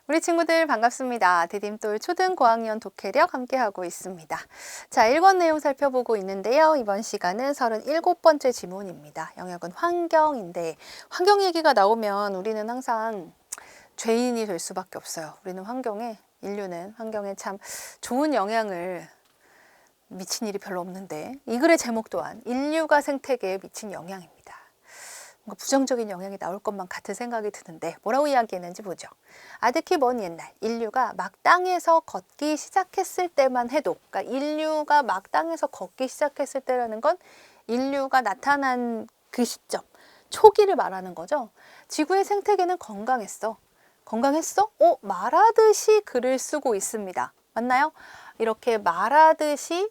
우리 친구들 반갑습니다. 디딤돌 초등 고학년 독해력 함께하고 있습니다. 자, 읽은 내용 살펴보고 있는데요. 이번 시간은 37번째 지문입니다. 영역은 환경인데 환경 얘기가 나오면 우리는 항상 죄인이 될 수밖에 없어요. 인류는 환경에 참 좋은 영향을 미친 일이 별로 없는데 이 글의 제목 또한 인류가 생태계에 미친 영향입니다. 뭔가 부정적인 영향이 나올 것만 같은 생각이 드는데 뭐라고 이야기했는지 보죠. 아득히 먼 옛날 인류가 막 땅에서 걷기 시작했을 때만 해도, 그러니까 인류가 막 땅에서 걷기 시작했을 때라는 건 인류가 나타난 그 시점, 초기를 말하는 거죠. 지구의 생태계는 건강했어. 건강했어? 말하듯이 글을 쓰고 있습니다. 맞나요? 이렇게 말하듯이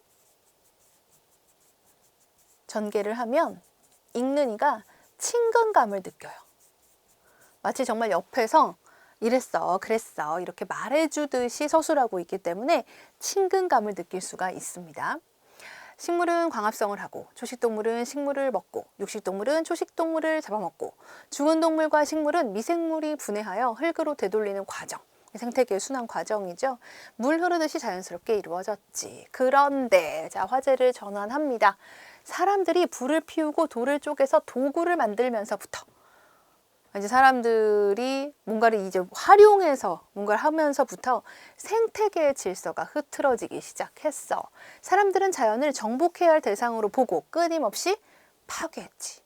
전개를 하면 읽는 이가 친근감을 느껴요. 마치 정말 옆에서 이랬어, 그랬어 이렇게 말해주듯이 서술하고 있기 때문에 친근감을 느낄 수가 있습니다. 식물은 광합성을 하고 초식동물은 식물을 먹고 육식동물은 초식동물을 잡아먹고 죽은 동물과 식물은 미생물이 분해하여 흙으로 되돌리는 과정. 생태계의 순환 과정이죠. 물 흐르듯이 자연스럽게 이루어졌지. 그런데 자, 화제를 전환합니다. 사람들이 불을 피우고 돌을 쪼개서 도구를 만들면서부터 이제 사람들이 뭔가를 이제 활용해서 뭔가를 하면서부터 생태계의 질서가 흐트러지기 시작했어. 사람들은 자연을 정복해야 할 대상으로 보고 끊임없이 파괴했지.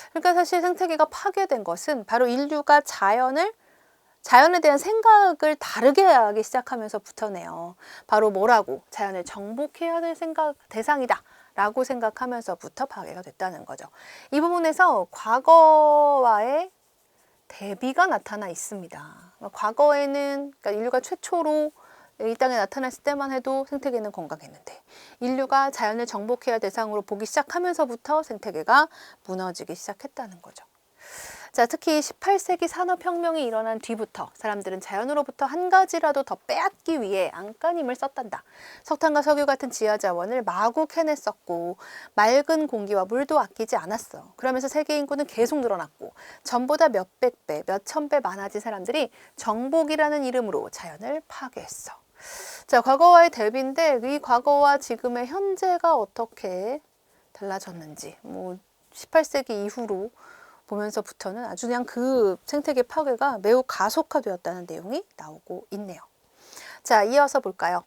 그러니까 사실 생태계가 파괴된 것은 바로 인류가 자연에 대한 생각을 다르게 하기 시작하면서부터네요. 바로 뭐라고? 자연을 정복해야 될 대상이다 라고 생각하면서부터 파괴가 됐다는 거죠. 이 부분에서 과거와의 대비가 나타나 있습니다. 과거에는, 그러니까 인류가 최초로 이 땅에 나타났을 때만 해도 생태계는 건강했는데 인류가 자연을 정복해야 대상으로 보기 시작하면서부터 생태계가 무너지기 시작했다는 거죠. 자, 특히 18세기 산업혁명이 일어난 뒤부터 사람들은 자연으로부터 한 가지라도 더 빼앗기 위해 안간힘을 썼단다. 석탄과 석유 같은 지하자원을 마구 캐냈었고 맑은 공기와 물도 아끼지 않았어. 그러면서 세계 인구는 계속 늘어났고 전보다 몇백 배, 몇천 배 많아진 사람들이 정복이라는 이름으로 자연을 파괴했어. 자, 과거와의 대비인데 이 과거와 지금의 현재가 어떻게 달라졌는지 18세기 이후로 보면서부터는 아주 그냥 그 생태계 파괴가 매우 가속화되었다는 내용이 나오고 있네요. 자, 이어서 볼까요?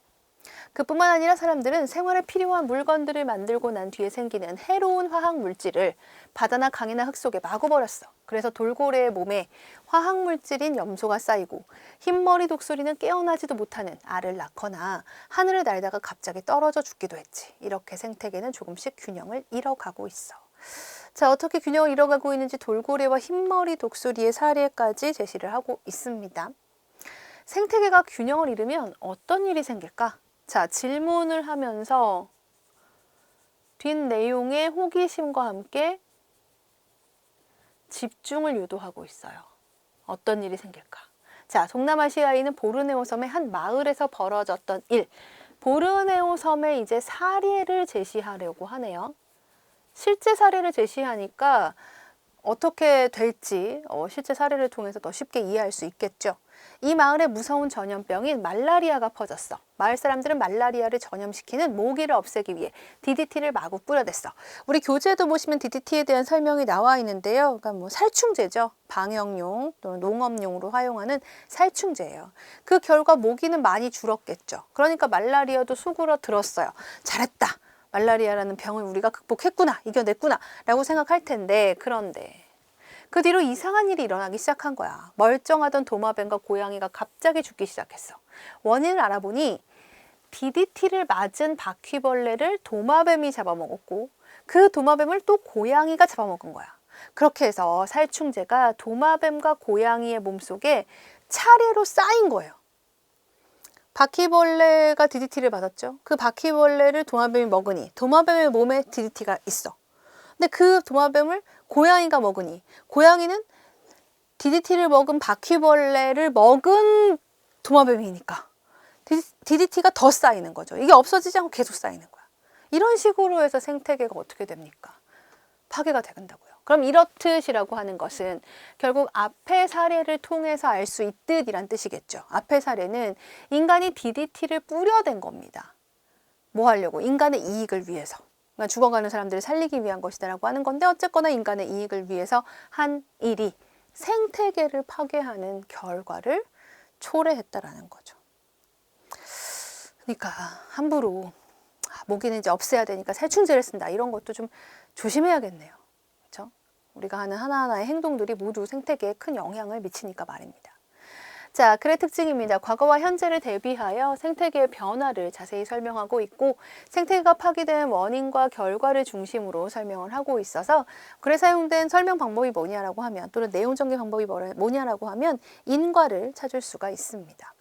그뿐만 아니라 사람들은 생활에 필요한 물건들을 만들고 난 뒤에 생기는 해로운 화학 물질을 바다나 강이나 흙 속에 마구 버렸어. 그래서 돌고래의 몸에 화학 물질인 염소가 쌓이고 흰머리 독수리는 깨어나지도 못하는 알을 낳거나 하늘을 날다가 갑자기 떨어져 죽기도 했지. 이렇게 생태계는 조금씩 균형을 잃어가고 있어. 자, 어떻게 균형을 잃어가고 있는지 돌고래와 흰머리 독수리의 사례까지 제시를 하고 있습니다. 생태계가 균형을 잃으면 어떤 일이 생길까? 자, 질문을 하면서 뒷내용의 호기심과 함께 집중을 유도하고 있어요. 어떤 일이 생길까? 자, 동남아시아에 있는 보르네오 섬의 한 마을에서 벌어졌던 일. 보르네오 섬의 이제 사례를 제시하려고 하네요. 실제 사례를 제시하니까 어떻게 될지 실제 사례를 통해서 더 쉽게 이해할 수 있겠죠. 이 마을에 무서운 전염병인 말라리아가 퍼졌어. 마을 사람들은 말라리아를 전염시키는 모기를 없애기 위해 DDT를 마구 뿌려댔어. 우리 교재도 보시면 DDT에 대한 설명이 나와 있는데요. 그러니까 살충제죠. 방역용 또는 농업용으로 활용하는 살충제예요. 그 결과 모기는 많이 줄었겠죠. 그러니까 말라리아도 수그러들었어요. 잘했다. 말라리아라는 병을 우리가 극복했구나, 이겨냈구나 라고 생각할 텐데, 그런데 그 뒤로 이상한 일이 일어나기 시작한 거야. 멀쩡하던 도마뱀과 고양이가 갑자기 죽기 시작했어. 원인을 알아보니 DDT를 맞은 바퀴벌레를 도마뱀이 잡아먹었고 그 도마뱀을 또 고양이가 잡아먹은 거야. 그렇게 해서 살충제가 도마뱀과 고양이의 몸속에 차례로 쌓인 거예요. 바퀴벌레가 DDT를 받았죠. 그 바퀴벌레를 도마뱀이 먹으니 도마뱀의 몸에 DDT가 있어. 근데 그 도마뱀을 고양이가 먹으니 고양이는 DDT를 먹은 바퀴벌레를 먹은 도마뱀이니까 DDT가 더 쌓이는 거죠. 이게 없어지지 않고 계속 쌓이는 거야. 이런 식으로 해서 생태계가 어떻게 됩니까? 파괴가 된다고요. 그럼 이렇듯이라고 하는 것은 결국 앞의 사례를 통해서 알 수 있듯 이란 뜻이겠죠. 앞의 사례는 인간이 DDT를 뿌려댄 겁니다. 뭐 하려고? 인간의 이익을 위해서. 그러니까 죽어가는 사람들을 살리기 위한 것이다라고 하는 건데 어쨌거나 인간의 이익을 위해서 한 일이 생태계를 파괴하는 결과를 초래했다라는 거죠. 그러니까 함부로 모기는 이제 없애야 되니까 살충제를 쓴다 이런 것도 좀 조심해야겠네요. 그렇죠? 우리가 하는 하나하나의 행동들이 모두 생태계에 큰 영향을 미치니까 말입니다. 자, 글의 특징입니다. 과거와 현재를 대비하여 생태계의 변화를 자세히 설명하고 있고 생태계가 파괴된 원인과 결과를 중심으로 설명을 하고 있어서 글에 사용된 설명 방법이 뭐냐라고 하면 또는 내용 전개 방법이 뭐냐라고 하면 인과를 찾을 수가 있습니다.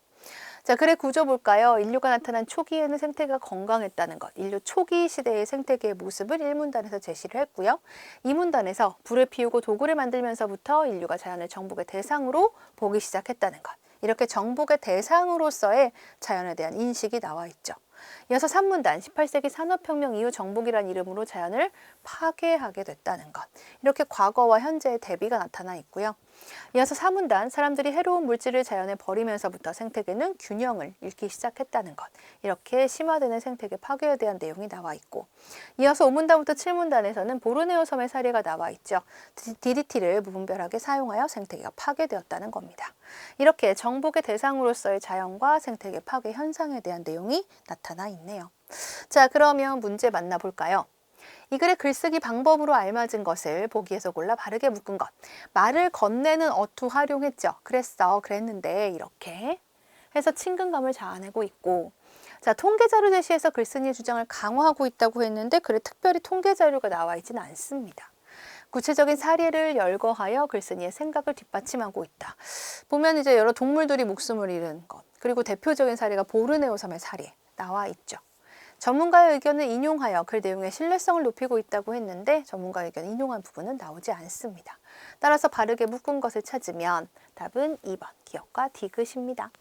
자, 글의 구조 볼까요? 인류가 나타난 초기에는 생태계가 건강했다는 것, 인류 초기 시대의 생태계의 모습을 1문단에서 제시를 했고요. 2문단에서 불을 피우고 도구를 만들면서부터 인류가 자연을 정복의 대상으로 보기 시작했다는 것. 이렇게 정복의 대상으로서의 자연에 대한 인식이 나와 있죠. 이어서 3문단, 18세기 산업혁명 이후 정복이란 이름으로 자연을 파괴하게 됐다는 것. 이렇게 과거와 현재의 대비가 나타나 있고요. 이어서 4문단, 사람들이 해로운 물질을 자연에 버리면서부터 생태계는 균형을 잃기 시작했다는 것. 이렇게 심화되는 생태계 파괴에 대한 내용이 나와 있고 이어서 5문단부터 7문단에서는 보르네오 섬의 사례가 나와 있죠. DDT를 무분별하게 사용하여 생태계가 파괴되었다는 겁니다. 이렇게 정복의 대상으로서의 자연과 생태계 파괴 현상에 대한 내용이 나타나 있네요. 자, 그러면 문제 만나볼까요? 이 글의 글쓰기 방법으로 알맞은 것을 보기에서 골라 바르게 묶은 것. 말을 건네는 어투 활용했죠. 그랬어, 그랬는데 이렇게 해서 친근감을 자아내고 있고 자, 통계자료 제시해서 글쓴이의 주장을 강화하고 있다고 했는데 글에 특별히 통계자료가 나와 있지는 않습니다. 구체적인 사례를 열거하여 글쓴이의 생각을 뒷받침하고 있다. 보면 이제 여러 동물들이 목숨을 잃은 것 그리고 대표적인 사례가 보르네오 섬의 사례 나와 있죠. 전문가의 의견을 인용하여 글 내용의 신뢰성을 높이고 있다고 했는데 전문가의 의견을 인용한 부분은 나오지 않습니다. 따라서 바르게 묶은 것을 찾으면 답은 2번 기역과 디귿입니다.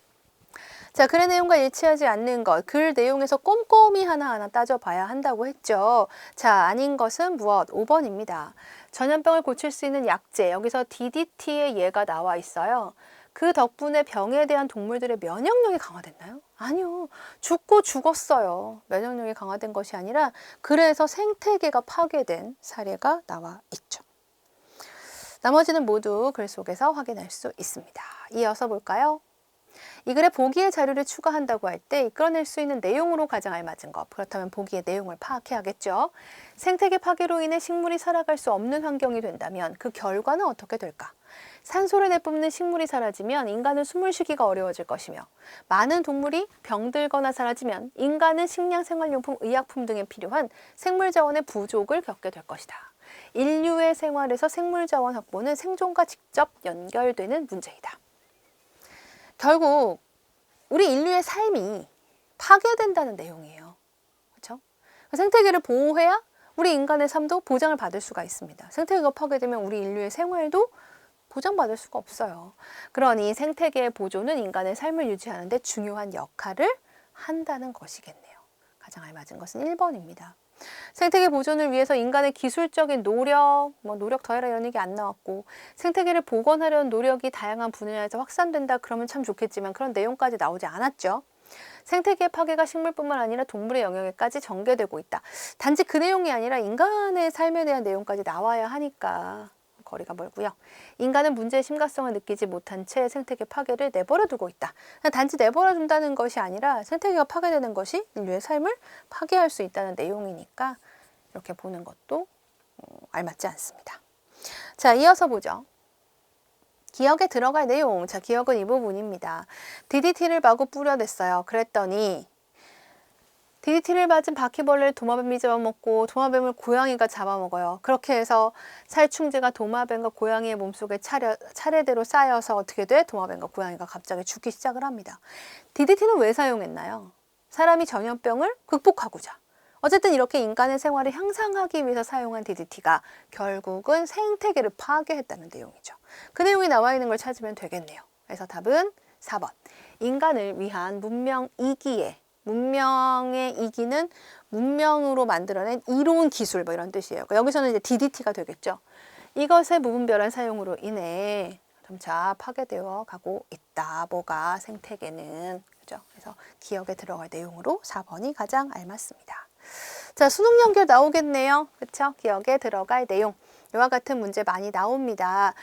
자, 글의 내용과 일치하지 않는 것, 글 내용에서 꼼꼼히 하나하나 따져봐야 한다고 했죠. 자, 아닌 것은 무엇? 5번입니다. 전염병을 고칠 수 있는 약제, 여기서 DDT의 예가 나와 있어요. 그 덕분에 병에 대한 동물들의 면역력이 강화됐나요? 아니요. 죽고 죽었어요. 면역력이 강화된 것이 아니라 그래서 생태계가 파괴된 사례가 나와 있죠. 나머지는 모두 글 속에서 확인할 수 있습니다. 이어서 볼까요? 이 글에 보기의 자료를 추가한다고 할 때 이끌어낼 수 있는 내용으로 가장 알맞은 것. 그렇다면 보기의 내용을 파악해야겠죠. 생태계 파괴로 인해 식물이 살아갈 수 없는 환경이 된다면 그 결과는 어떻게 될까? 산소를 내뿜는 식물이 사라지면 인간은 숨을 쉬기가 어려워질 것이며 많은 동물이 병들거나 사라지면 인간은 식량, 생활용품, 의약품 등에 필요한 생물자원의 부족을 겪게 될 것이다. 인류의 생활에서 생물자원 확보는 생존과 직접 연결되는 문제이다. 결국 우리 인류의 삶이 파괴된다는 내용이에요. 그렇죠? 생태계를 보호해야 우리 인간의 삶도 보장을 받을 수가 있습니다. 생태계가 파괴되면 우리 인류의 생활도 보장받을 수가 없어요. 그러니 생태계의 보존은 인간의 삶을 유지하는 데 중요한 역할을 한다는 것이겠네요. 가장 알맞은 것은 1번입니다. 생태계 보존을 위해서 인간의 기술적인 노력, 노력 더해라 이런 얘기 안 나왔고 생태계를 복원하려는 노력이 다양한 분야에서 확산된다 그러면 참 좋겠지만 그런 내용까지 나오지 않았죠. 생태계 파괴가 식물뿐만 아니라 동물의 영역에까지 전개되고 있다. 단지 그 내용이 아니라 인간의 삶에 대한 내용까지 나와야 하니까 거리가 멀고요. 인간은 문제의 심각성을 느끼지 못한 채 생태계 파괴를 내버려 두고 있다. 단지 내버려 둔다는 것이 아니라 생태계가 파괴되는 것이 인류의 삶을 파괴할 수 있다는 내용이니까 이렇게 보는 것도 알맞지 않습니다. 자, 이어서 보죠. 기억에 들어갈 내용. 자, 기억은 이 부분입니다. DDT를 마구 뿌려댔어요. 그랬더니 DDT를 맞은 바퀴벌레를 도마뱀이 잡아먹고 도마뱀을 고양이가 잡아먹어요. 그렇게 해서 살충제가 도마뱀과 고양이의 몸속에 차례대로 쌓여서 어떻게 돼? 도마뱀과 고양이가 갑자기 죽기 시작을 합니다. DDT는 왜 사용했나요? 사람이 전염병을 극복하고자. 어쨌든 이렇게 인간의 생활을 향상하기 위해서 사용한 DDT가 결국은 생태계를 파괴했다는 내용이죠. 그 내용이 나와 있는 걸 찾으면 되겠네요. 그래서 답은 4번. 인간을 위한 문명 이기에 문명의 이기는 문명으로 만들어낸 이로운 기술 이런 뜻이에요. 여기서는 이제 DDT가 되겠죠. 이것의 무분별한 사용으로 인해 점차 파괴되어 가고 있다. 뭐가 생태계는. 그죠? 그래서 기억에 들어갈 내용으로 4번이 가장 알맞습니다. 자, 수능 연결 나오겠네요. 그쵸? 기억에 들어갈 내용. 이와 같은 문제 많이 나옵니다.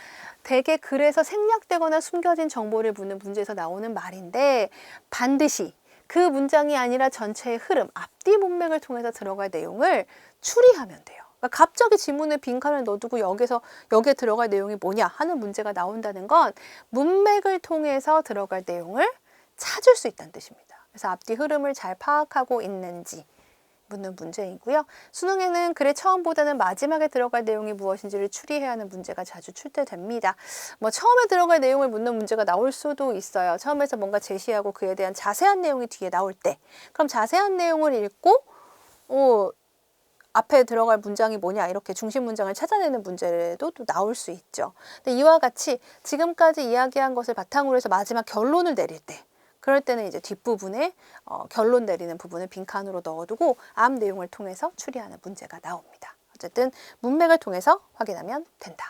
대개 그래서 생략되거나 숨겨진 정보를 묻는 문제에서 나오는 말인데 반드시 그 문장이 아니라 전체의 흐름, 앞뒤 문맥을 통해서 들어갈 내용을 추리하면 돼요. 그러니까 갑자기 지문에 빈칸을 넣어두고 여기에 들어갈 내용이 뭐냐 하는 문제가 나온다는 건 문맥을 통해서 들어갈 내용을 찾을 수 있다는 뜻입니다. 그래서 앞뒤 흐름을 잘 파악하고 있는지 묻는 문제이고요. 수능에는 글의 처음보다는 마지막에 들어갈 내용이 무엇인지를 추리해야 하는 문제가 자주 출제됩니다. 뭐 처음에 들어갈 내용을 묻는 문제가 나올 수도 있어요. 처음에서 뭔가 제시하고 그에 대한 자세한 내용이 뒤에 나올 때. 그럼 자세한 내용을 읽고 앞에 들어갈 문장이 뭐냐 이렇게 중심 문장을 찾아내는 문제도 또 나올 수 있죠. 근데 이와 같이 지금까지 이야기한 것을 바탕으로 해서 마지막 결론을 내릴 때 그럴 때는 이제 뒷부분에 결론 내리는 부분을 빈칸으로 넣어두고 앞 내용을 통해서 추리하는 문제가 나옵니다. 어쨌든 문맥을 통해서 확인하면 된다.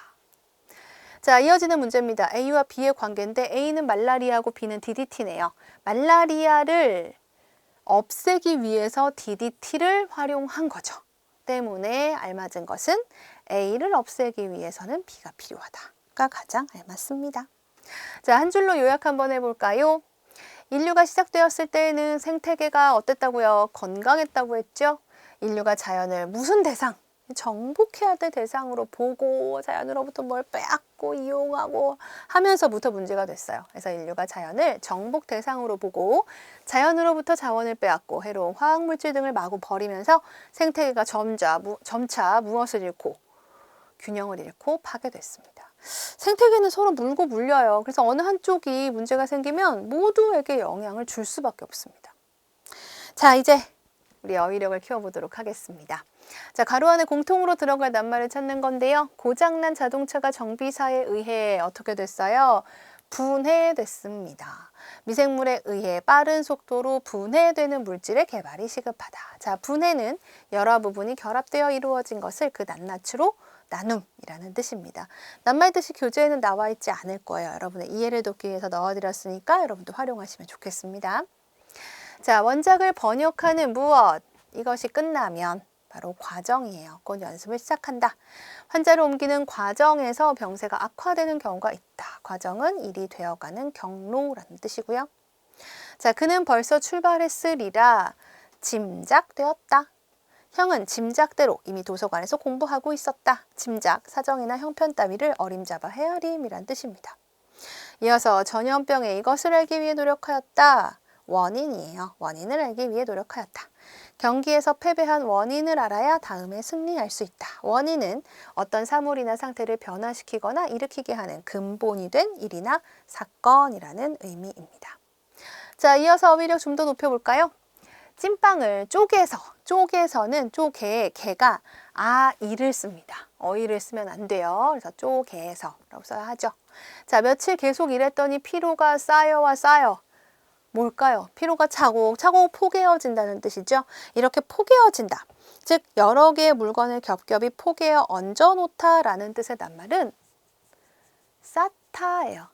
자, 이어지는 문제입니다. A와 B의 관계인데 A는 말라리아고 B는 DDT네요. 말라리아를 없애기 위해서 DDT를 활용한 거죠. 때문에 알맞은 것은 A를 없애기 위해서는 B가 필요하다가 가장 알맞습니다. 자, 한 줄로 요약 한번 해볼까요? 인류가 시작되었을 때에는 생태계가 어땠다고요? 건강했다고 했죠? 인류가 자연을 무슨 대상? 정복해야 될 대상으로 보고 자연으로부터 뭘 빼앗고 이용하고 하면서부터 문제가 됐어요. 그래서 인류가 자연을 정복 대상으로 보고 자연으로부터 자원을 빼앗고 해로운 화학물질 등을 마구 버리면서 생태계가 점차 무엇을 잃고 균형을 잃고 파괴됐습니다. 생태계는 서로 물고 물려요. 그래서 어느 한쪽이 문제가 생기면 모두에게 영향을 줄 수밖에 없습니다. 자, 이제 우리 어휘력을 키워보도록 하겠습니다. 자, 가로 안에 공통으로 들어갈 낱말을 찾는 건데요. 고장난 자동차가 정비사에 의해 어떻게 됐어요? 분해됐습니다. 미생물에 의해 빠른 속도로 분해되는 물질의 개발이 시급하다. 자, 분해는 여러 부분이 결합되어 이루어진 것을 그 낱낱으로 나눔이라는 뜻입니다. 낱말 뜻이 교재에는 나와 있지 않을 거예요. 여러분의 이해를 돕기 위해서 넣어드렸으니까 여러분도 활용하시면 좋겠습니다. 자, 원작을 번역하는 무엇? 이것이 끝나면 바로 과정이에요. 곧 연습을 시작한다. 환자를 옮기는 과정에서 병세가 악화되는 경우가 있다. 과정은 일이 되어가는 경로라는 뜻이고요. 자, 그는 벌써 출발했으리라 짐작되었다. 형은 짐작대로 이미 도서관에서 공부하고 있었다. 짐작, 사정이나 형편 따위를 어림잡아 헤아림이란 뜻입니다. 이어서 전염병에 이것을 알기 위해 노력하였다. 원인이에요. 원인을 알기 위해 노력하였다. 경기에서 패배한 원인을 알아야 다음에 승리할 수 있다. 원인은 어떤 사물이나 상태를 변화시키거나 일으키게 하는 근본이 된 일이나 사건이라는 의미입니다. 자, 이어서 어휘력 좀 더 높여볼까요? 찐빵을 쪼개서는 개가 이를 씁니다. 어이를 쓰면 안 돼요. 그래서 쪼개서라고 써야 하죠. 자, 며칠 계속 일했더니 피로가 쌓여. 뭘까요? 피로가 차곡차곡 포개어진다는 뜻이죠. 이렇게 포개어진다. 즉 여러 개의 물건을 겹겹이 포개어 얹어놓다라는 뜻의 낱말은 쌓다예요.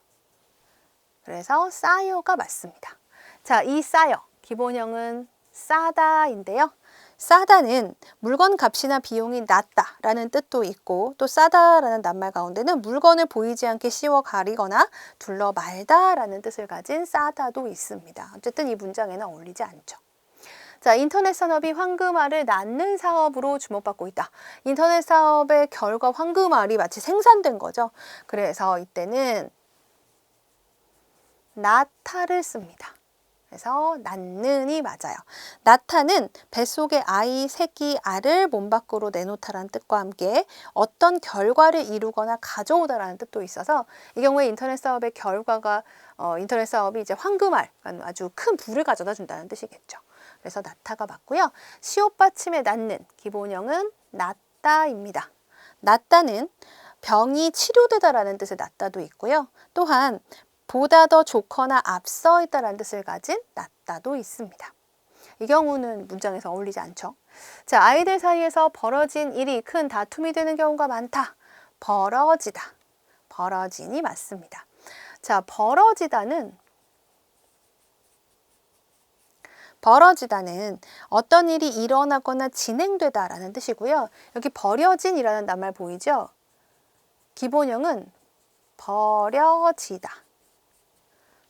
그래서 쌓여가 맞습니다. 자, 이 쌓여 기본형은 싸다인데요. 싸다는 물건 값이나 비용이 낮다라는 뜻도 있고 또 싸다라는 낱말 가운데는 물건을 보이지 않게 씌워 가리거나 둘러 말다라는 뜻을 가진 싸다도 있습니다. 어쨌든 이 문장에는 어울리지 않죠. 자, 인터넷 산업이 황금알을 낳는 사업으로 주목받고 있다. 인터넷 사업의 결과 황금알이 마치 생산된 거죠. 그래서 이때는 낳다를 씁니다. 그래서 낳는이 맞아요. 낳다는 뱃속의 아이, 새끼, 알을 몸 밖으로 내놓다라는 뜻과 함께 어떤 결과를 이루거나 가져오다라는 뜻도 있어서 이 경우에 인터넷 사업의 결과가 인터넷 사업이 이제 황금알, 아주 큰 부를 가져다 준다는 뜻이겠죠. 그래서 낳다가 맞고요. 시옷 받침의 낳는 기본형은 낫다입니다. 낫다는 병이 치료되다라는 뜻의 낫다도 있고요. 또한 보다 더 좋거나 앞서 있다라는 뜻을 가진 낫다도 있습니다. 이 경우는 문장에서 어울리지 않죠. 자, 아이들 사이에서 벌어진 일이 큰 다툼이 되는 경우가 많다. 벌어지다. 벌어진이 맞습니다. 자, 벌어지다는 어떤 일이 일어나거나 진행되다 라는 뜻이고요. 여기 버려진이라는 낱말 보이죠? 기본형은 버려지다.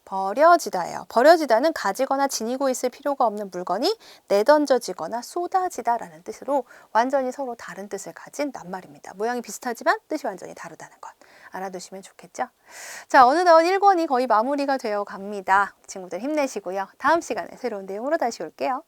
버려지다예요. 버려지다는 가지거나 지니고 있을 필요가 없는 물건이 내던져지거나 쏟아지다 라는 뜻으로 완전히 서로 다른 뜻을 가진 낱말입니다. 모양이 비슷하지만 뜻이 완전히 다르다는 것 알아두시면 좋겠죠? 자, 어느덧 1권이 거의 마무리가 되어 갑니다. 친구들 힘내시고요. 다음 시간에 새로운 내용으로 다시 올게요.